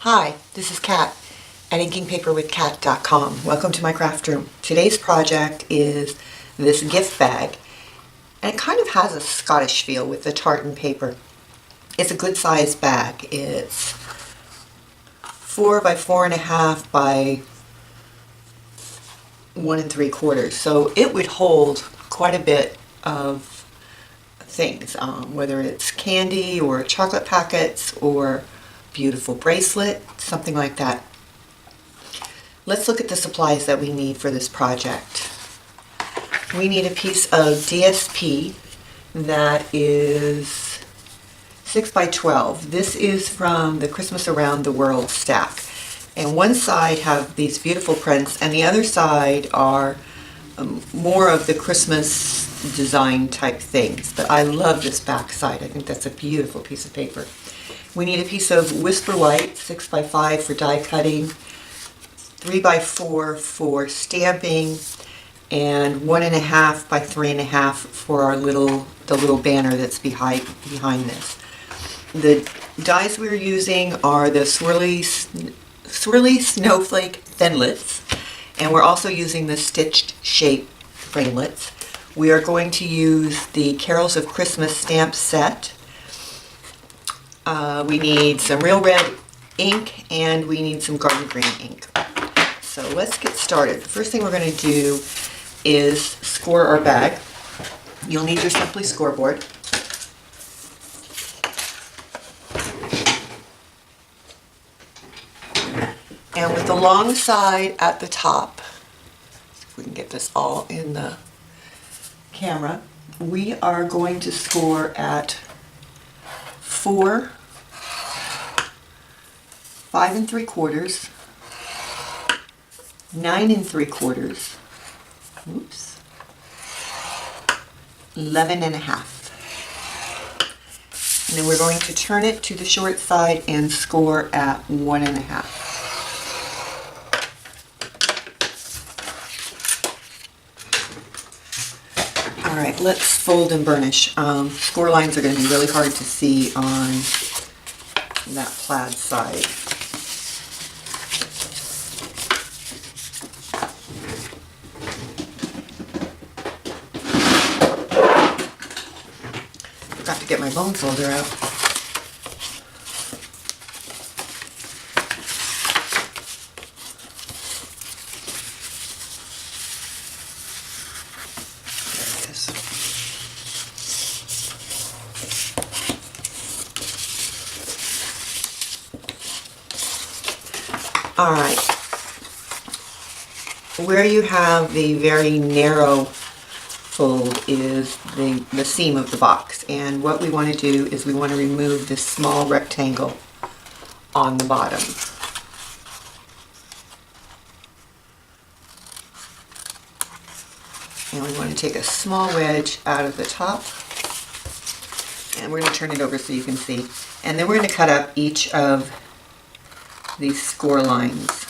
Hi, this is Kat at inkingpaperwithkat.com. Welcome to my craft room. Today's project is this gift bag, and it kind of has a Scottish feel with the tartan paper. It's a good sized bag. It's 4 by 4.5 by 1 3/4, so it would hold quite a bit of things, whether it's candy or chocolate packets or beautiful bracelet, something like that. Let's look at the supplies that we need for this project. We need a piece of DSP that is 6 by 12. This is from the Christmas Around the World stack. And one side have these beautiful prints and the other side are more of the Christmas design type things. But I love this back side. I think that's a beautiful piece of paper. We need a piece of Whisper White, 6 by 5 for die cutting, 3 by 4 for stamping, and 1.5 by 3.5 for our the little banner that's behind this. The dies we're using are the Swirly Snowflake Thinlits, and we're also using the stitched shape framelits. We are going to use the Carols of Christmas stamp set. We need some real red ink and we need some garden green ink. So let's get started. The first thing we're going to do is score our bag. You'll need your Simply scoreboard. And with the long side at the top, if we can get this all in the camera, we are going to score at 4, 5 3/4, 9 3/4, oops, 11.5. And then we're going to turn it to the short side and score at 1.5. All right, let's fold and burnish. Score lines are going to be really hard to see on that plaid side. Forgot to get my bone folder out. All right, where you have the very narrow fold is the seam of the box, and what we want to do is we want to remove this small rectangle on the bottom. And we want to take a small wedge out of the top, and we're going to turn it over so you can see. And then we're going to cut up each of these score lines.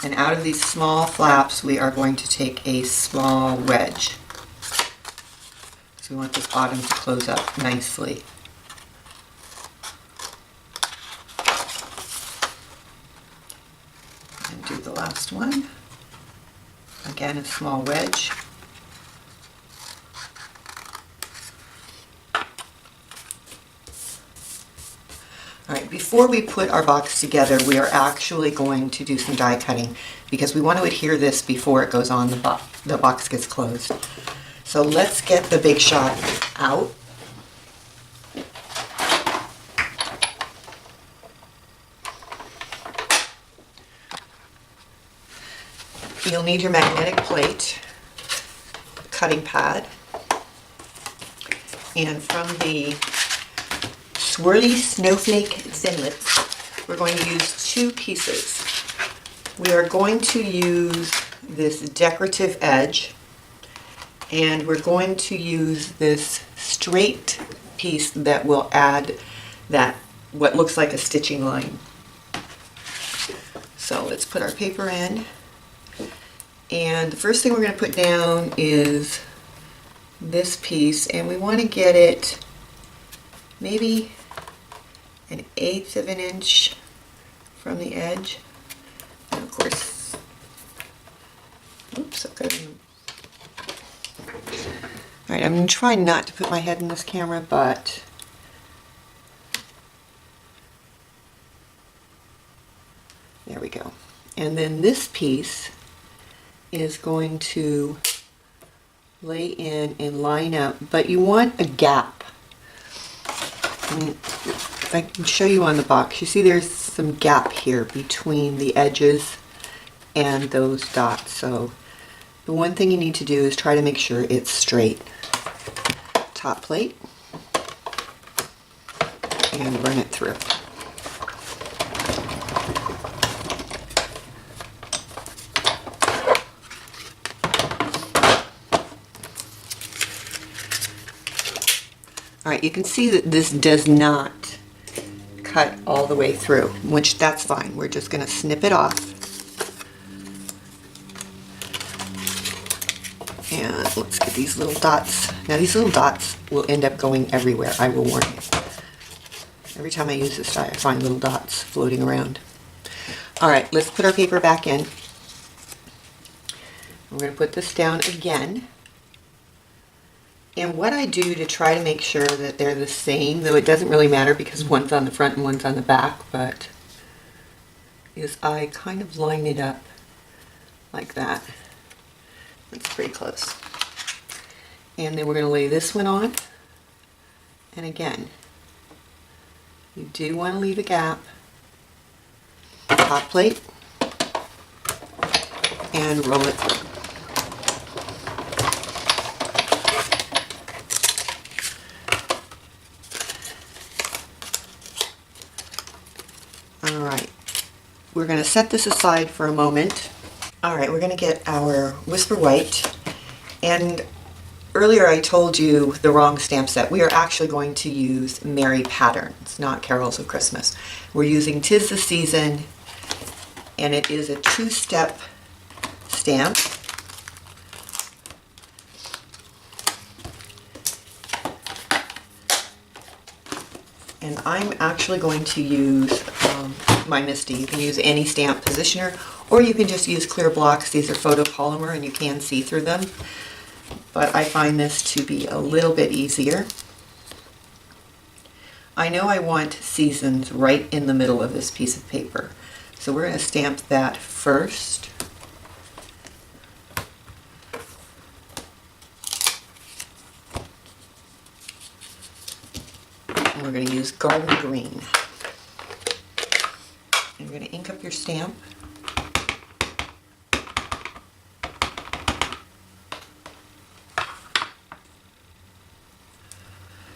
And out of these small flaps, we are going to take a small wedge. So we want this bottom to close up nicely. And do the last one. Again, a small wedge. All right, before we put our box together, we are actually going to do some die cutting because we want to adhere this before it goes on the box gets closed. So let's get the Big Shot out. You'll need your magnetic plate, cutting pad, and from the Swirly Snowflake Thinlits, we're going to use 2 pieces. We are going to use this decorative edge, and we're going to use this straight piece that will add that what looks like a stitching line. So let's put our paper in, and the first thing we're going to put down is this piece, and we want to get it maybe 1/8 of an inch from the edge. And of course, oops, I've got to. Alright, I'm going to try not to put my head in this camera, but there we go. And then this piece is going to lay in and line up, but you want a gap. And if I can show you on the box, you see there's some gap here between the edges and those dots. So the one thing you need to do is try to make sure it's straight. Top plate and run it through. Alright, you can see that this does not cut all the way through, which that's fine. We're just going to snip it off. And let's get these little dots. Now these little dots will end up going everywhere, I will warn you. Every time I use this die, I find little dots floating around. Alright, let's put our paper back in. We're going to put this down again. And what I do to try to make sure that they're the same, though it doesn't really matter because one's on the front and one's on the back, but is I kind of line it up like that. That's pretty close. And then we're going to lay this one on. And again, you do want to leave a gap. Top plate. And roll it through. Alright, we're going to set this aside for a moment. Alright, we're going to get our Whisper White, and earlier I told you the wrong stamp set. We are actually going to use Merry Patterns, not Carols of Christmas. We're using 'Tis the Season, and it is a 2-step stamp. And I'm actually going to use my Misty. You can use any stamp positioner, or you can just use clear blocks. These are photopolymer and you can see through them. But I find this to be a little bit easier. I know I want seasons right in the middle of this piece of paper. So we're going to stamp that first. And we're going to use Garden Green. And you're going to ink up your stamp.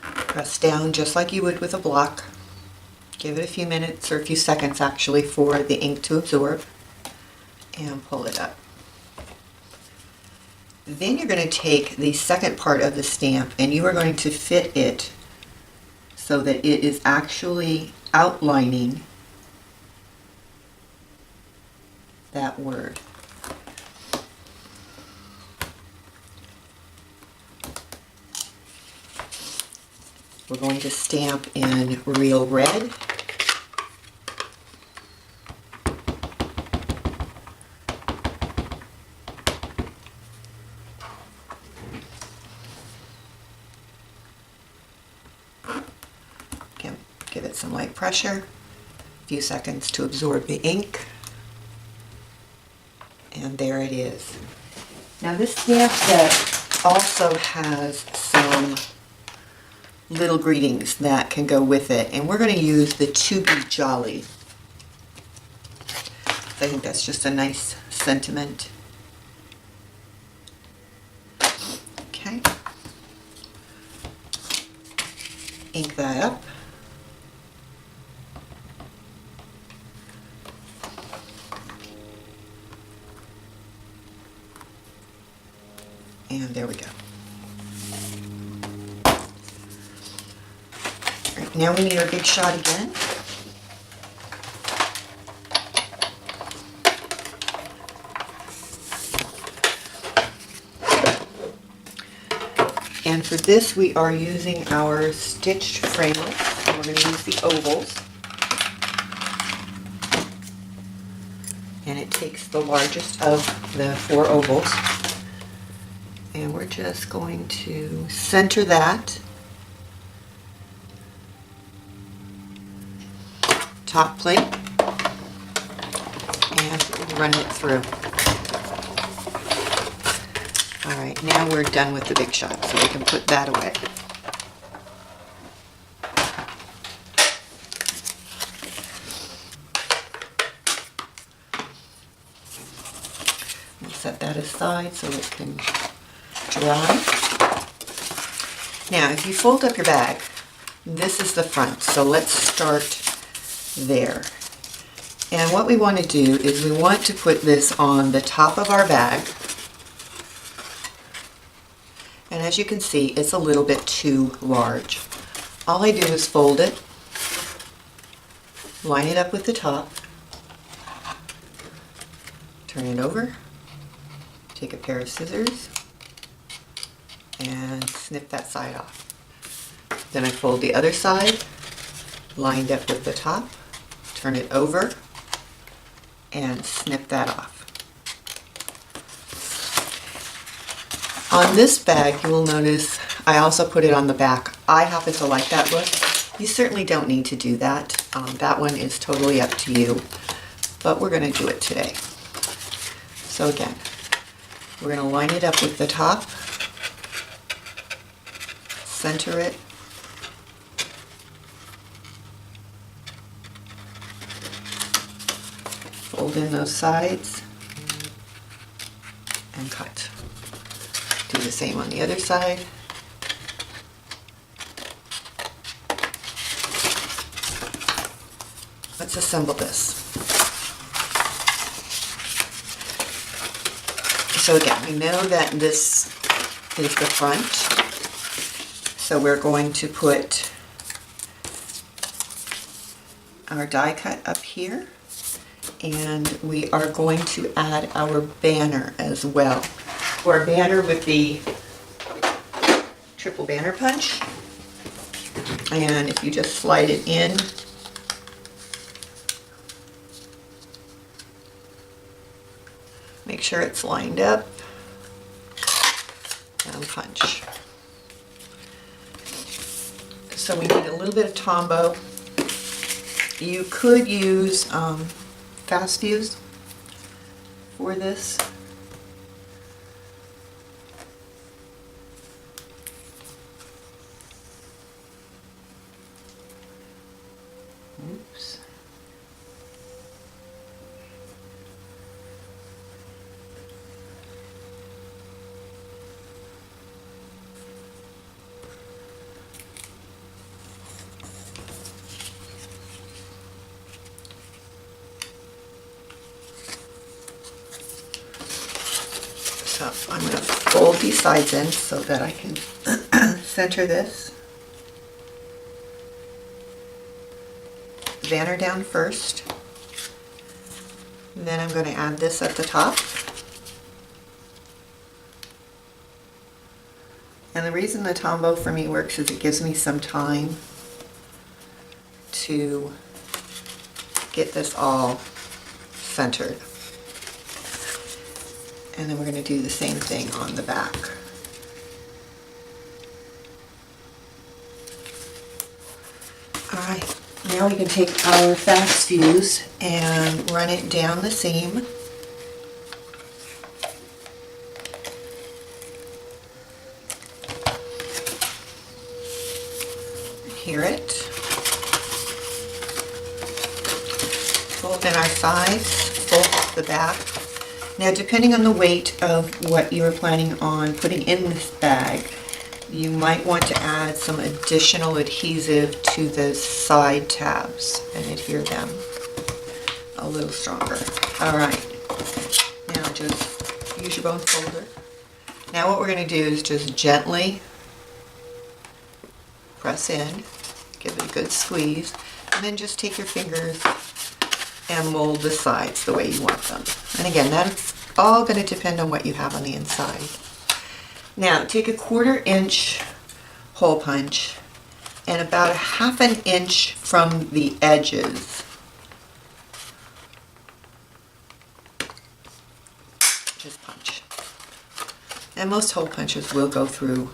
Press down just like you would with a block. Give it a few minutes, or a few seconds actually, for the ink to absorb. And pull it up. Then you're going to take the second part of the stamp and you are going to fit it so that it is actually outlining that word. We're going to stamp in Real Red. Give it some light pressure, a few seconds to absorb the ink, and there it is. Now this stamp set also has some little greetings that can go with it, and we're going to use the To Be Jolly. I think that's just a nice sentiment. Okay. Ink that up. And there we go. Right, now we need our big shot again. And for this we are using our stitched framelits. And we're going to use the ovals. and it takes the largest of the 4 ovals, and we're just going to center that, top plate, and run it through. All right, now we're done with the big shot, so we can put that away. We'll set that aside so it can dry. Now, if you fold up your bag, this is the front, so let's start there. And what we want to do is we want to put this on the top of our bag. And as you can see, it's a little bit too large. All I do is fold it, line it up with the top, turn it over, take a pair of scissors, and snip that side off. Then I fold the other side, lined up with the top, turn it over, and snip that off. On this bag, you will notice I also put it on the back. I happen to like that look. You certainly don't need to do that. That one is totally up to you, but we're going to do it today. So again, we're going to line it up with the top, center it, fold in those sides, and cut. Do the same on the other side. Let's assemble this. So again, we know that this is the front. So we're going to put our die cut up here, and we are going to add our banner as well. Our banner with the triple banner punch, and if you just slide it in, make sure it's lined up, and punch. So we need a little bit of Tombow. You could use fast fuse for this. Oops. So I'm going to fold these sides in so that I can center this. Banner down first, and then I'm going to add this at the top. And the reason the Tombow for me works is it gives me some time to get this all centered. And then we're going to do the same thing on the back. Alright, now we can take our fast fuse and run it down the seam. Hear it. Fold in our sides, fold the back. Now, depending on the weight of what you are planning on putting in this bag, you might want to add some additional adhesive to the side tabs and adhere them a little stronger. All right, now just use your bone folder. Now what we're going to do is just gently press in, give it a good squeeze, and then just take your fingers and mold the sides the way you want them. And again, that's all going to depend on what you have on the inside. Now, take a 1/4 inch hole punch and about 1/2 inch from the edges. And most hole punches will go through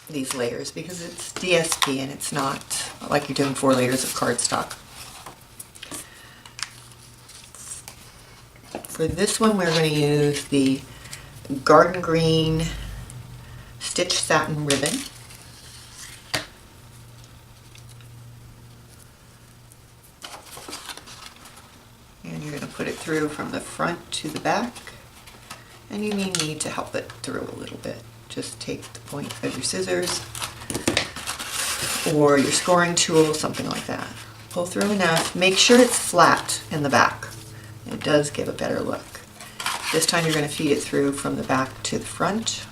these layers because it's DSP and it's not like you're doing 4 layers of cardstock. For this one, we're going to use the Garden Green Stitch Satin Ribbon. And you're going to put it through from the front to the back. And you may need to help it through a little bit. Just take the point of your scissors or your scoring tool, something like that. Pull through enough. Make sure it's flat in the back. It does give a better look. This time you're going to feed it through from the back to the front.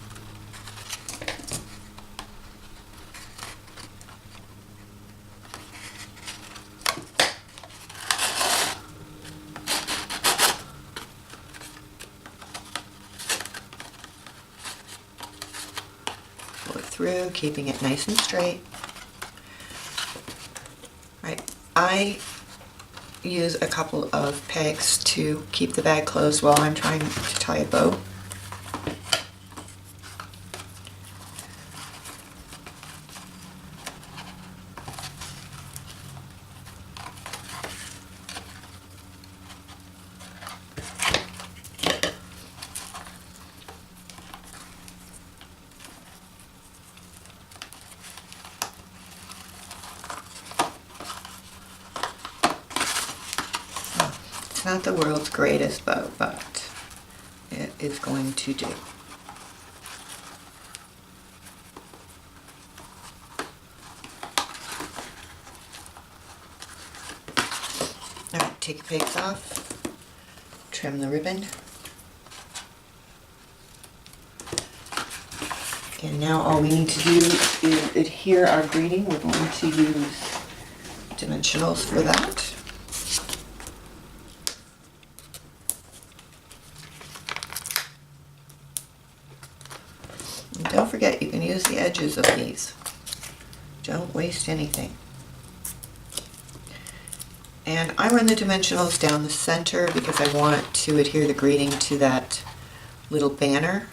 Pull it through, keeping it nice and straight. Right. I use a couple of pegs to keep the bag closed while I'm trying to tie a bow. Not the world's greatest bow, but it is going to do. Alright, take the pegs off, trim the ribbon, and now all we need to do is adhere our greeting. We're going to use dimensionals for that. Don't forget, you can use the edges of these. Don't waste anything. And I run the dimensionals down the center because I want to adhere the greeting to that little banner.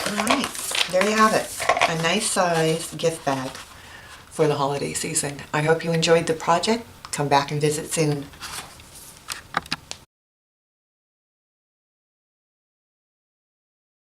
Alright, there you have it. A nice size gift bag for the holiday season. I hope you enjoyed the project. Come back and visit soon.